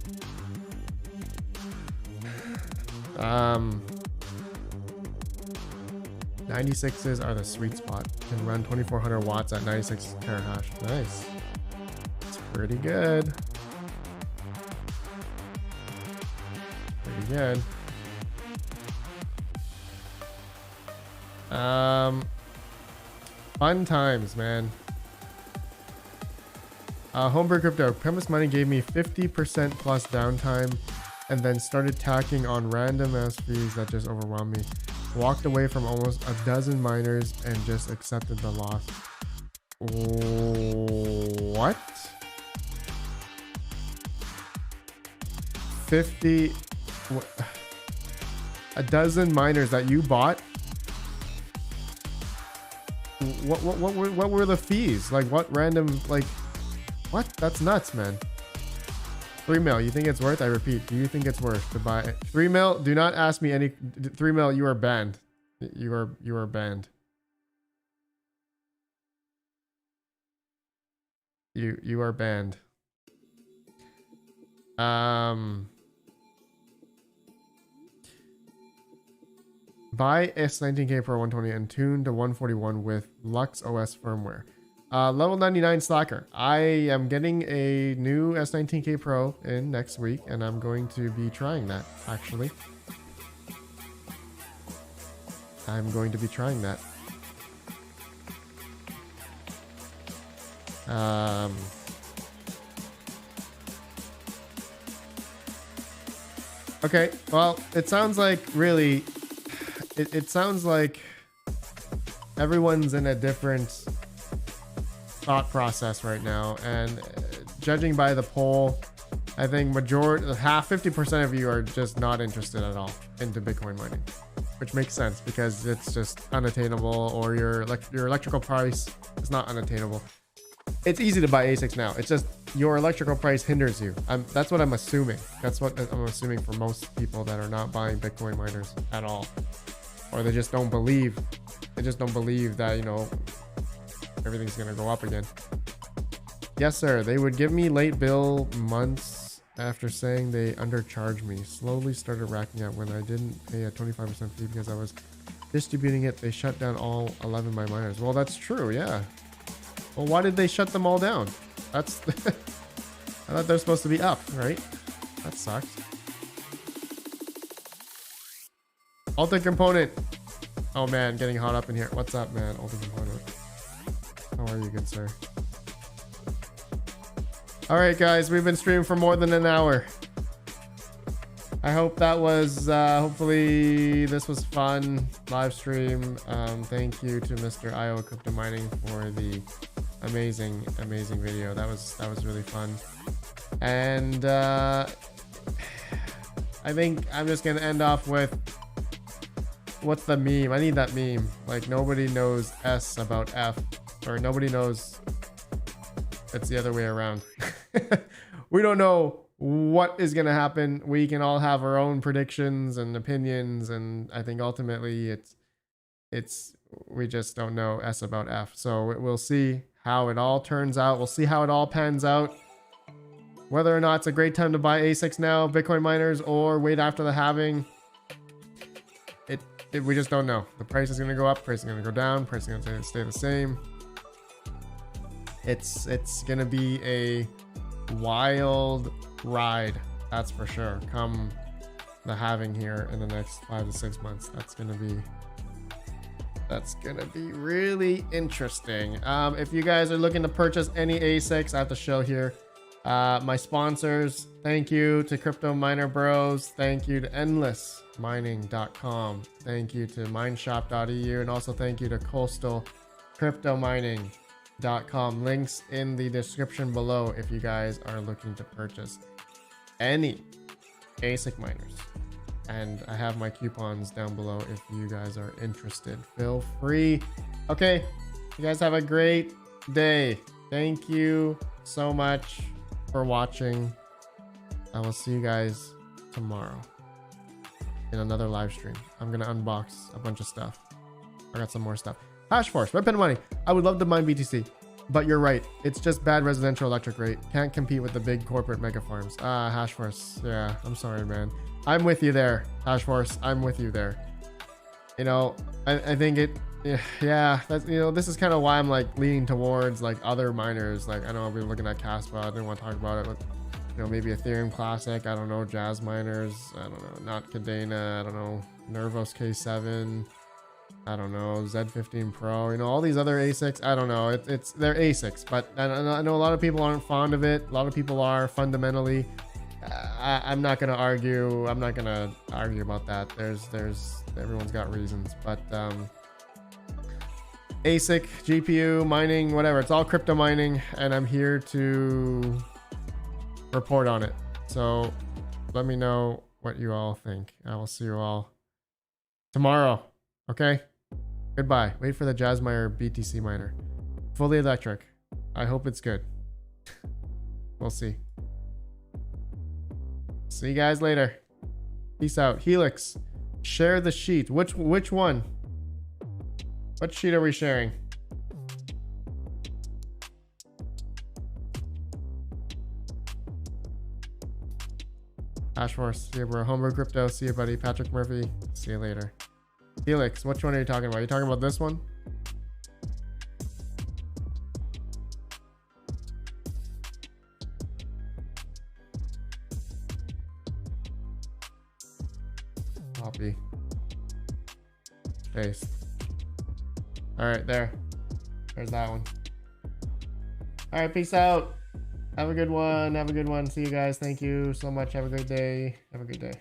96s are the sweet spot. Can run 2400 watts at 96 terahash. Nice. It's pretty good. Pretty good. Fun times, man. Homebrew crypto. Premise money gave me 50% plus downtime and then started tacking on random ass fees that just overwhelmed me. Walked away from almost a dozen miners and just accepted the loss. What? 50... A dozen miners that you bought? What were the fees? Like what random, like... What? That's nuts, man. 3 mil, you think it's worth? I repeat, do you think it's worth to buy 3 mil? Do not ask me any. 3 mil, you are banned. You are banned. You are banned. Buy S19K Pro 120 and tune to 141 with Lux OS firmware. Level 99 Slacker. I am getting a new S19K Pro in next week, and I'm going to be trying that, actually. I'm going to be trying that. Okay, well, it sounds like really... It sounds like everyone's in a different thought process right now, and judging by the poll, I think 50% of you are just not interested at all into Bitcoin mining, which makes sense because it's just unattainable, or your electrical price is not unattainable. It's easy to buy ASICs now. It's just your electrical price hinders you. That's what I'm assuming. That's what I'm assuming for most people that are not buying Bitcoin miners at all, or they just don't believe. They just don't believe that, you know, everything's gonna go up again. Yes, sir. They would give me late bill months after saying they undercharged me. Slowly started racking up. When I didn't pay a 25% fee because I was distributing it, they shut down all 11 of my miners. Well, that's true. Yeah. Well, why did they shut them all down? That's I thought they're supposed to be up, right? That sucks. Alter component. Oh man, getting hot up in here. What's up, man? Alter component. How are you, good sir? All right, guys, we've been streaming for more than an hour. I hope that was, hopefully this was fun live stream. Thank you to Mr. Iowa Crypto Mining for the amazing video. That was really fun. And I think I'm just gonna end off with, what's the meme? I need that meme. Like, nobody knows S about F, or nobody knows it's the other way around. We don't know what is gonna happen. We can all have our own predictions and opinions, and I think ultimately it's we just don't know S about F. So we'll see how it all turns out. We'll see how it all pans out. Whether or not it's a great time to buy ASICs now, Bitcoin miners, or wait after the halving. We just don't know. The price is gonna go up, price is gonna go down, price is gonna stay the same. It's gonna be a wild ride, that's for sure. Come the halving here in the next 5 to 6 months, that's gonna be That's gonna be really interesting. If you guys are looking to purchase any ASICs, I have to show here. My sponsors, thank you to Crypto Miner Bros. Thank you to endlessmining.com. Thank you to mineshop.eu. And also thank you to coastalcryptomining.com. Links in the description below if you guys are looking to purchase any ASIC miners. And I have my coupons down below if you guys are interested. Feel free. Okay, you guys have a great day. Thank you so much for watching. I will see you guys tomorrow in another live stream. I'm gonna unbox a bunch of stuff. I got some more stuff. Hashforce, RedPandaMining. I would love to mine BTC, but you're right. It's just bad residential electric rate. Can't compete with the big corporate mega farms. Hashforce. Yeah, I'm sorry, man. I'm with you there, Hashforce. I'm with you there. You know, I think it, yeah, that's, you know, this is kind of why I'm like leaning towards like other miners. Like, I know we're looking at Caspa. I didn't want to talk about it, but you know, maybe Ethereum Classic. I don't know, Jazz Miners. I don't know, not Cadena. I don't know, Nervos K7. I don't know, Z15 Pro. You know, all these other ASICs. I don't know. They're ASICs, but I know a lot of people aren't fond of it. A lot of people are fundamentally. I'm not gonna argue. I'm not gonna argue about that. There's everyone's got reasons, but ASIC, GPU, mining, whatever. It's all crypto mining, and I'm here to report on it. So let me know what you all think. I will see you all tomorrow. Okay? Goodbye. Wait for the Jazzmire BTC miner. Fully electric. I hope it's good. We'll see. See you guys later. Peace out. Helix, share the sheet. Which one? What sheet are we sharing? Hashforce, see you, bro. Homebrew Crypto, see you, buddy. Patrick Murphy, see you later. Helix, which one are you talking about? Are you talking about this one? Copy. Paste. All right, there. There's that one. All right, peace out. Have a good one. Have a good one. See you guys. Thank you so much. Have a good day. Have a good day.